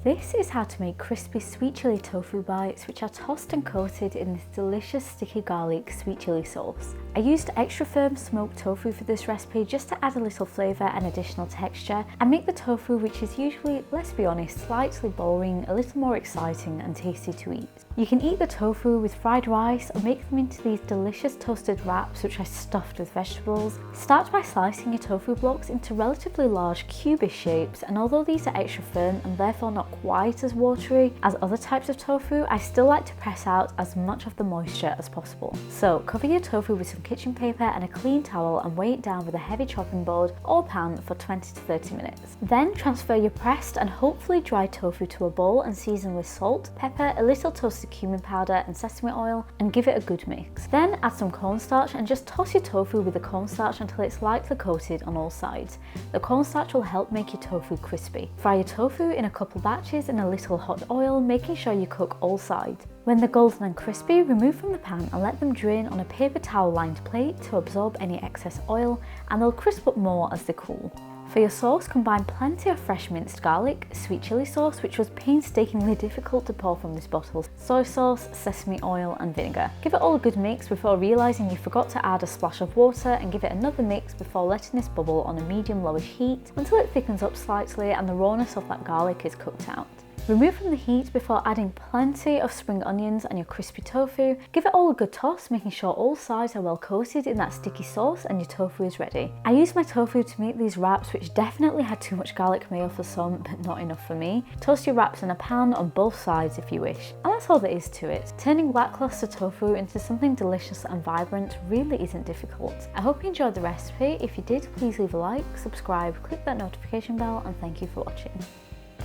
This is how to make crispy sweet chili tofu bites, which are tossed and coated in this delicious sticky garlic sweet chili sauce. I used extra firm smoked tofu for this recipe just to add a little flavour and additional texture and make the tofu, which is usually, let's be honest, slightly boring, a little more exciting and tasty to eat. You can eat the tofu with fried rice or make them into these delicious toasted wraps which I stuffed with vegetables. Start by slicing your tofu blocks into relatively large cubish shapes, and although these are extra firm and therefore not quite as watery as other types of tofu, I still like to press out as much of the moisture as possible. So cover your tofu with some kitchen paper and a clean towel and weigh it down with a heavy chopping board or pan for 20 to 30 minutes. Then transfer your pressed and hopefully dry tofu to a bowl and season with salt, pepper, a little toasted cumin powder and sesame oil, and give it a good mix. Then add some cornstarch and just toss your tofu with the cornstarch until it's lightly coated on all sides. The cornstarch will help make your tofu crispy. Fry your tofu in a couple batches in a little hot oil, making sure you cook all sides. When they're golden and crispy, remove from the pan and let them drain on a paper towel lined plate to absorb any excess oil, and they'll crisp up more as they cool. For your sauce, combine plenty of fresh minced garlic, sweet chili sauce, which was painstakingly difficult to pour from this bottle, soy sauce, sesame oil and vinegar. Give it all a good mix before realising you forgot to add a splash of water, and give it another mix before letting this bubble on a medium-lowish heat until it thickens up slightly and the rawness of that garlic is cooked out. Remove from the heat before adding plenty of spring onions and your crispy tofu. Give it all a good toss, making sure all sides are well coated in that sticky sauce, and your tofu is ready. I used my tofu to make these wraps, which definitely had too much garlic mayo for some, but not enough for me. Toast your wraps in a pan on both sides if you wish. And that's all there is to it. Turning lackluster tofu into something delicious and vibrant really isn't difficult. I hope you enjoyed the recipe. If you did, please leave a like, subscribe, click that notification bell, and thank you for watching.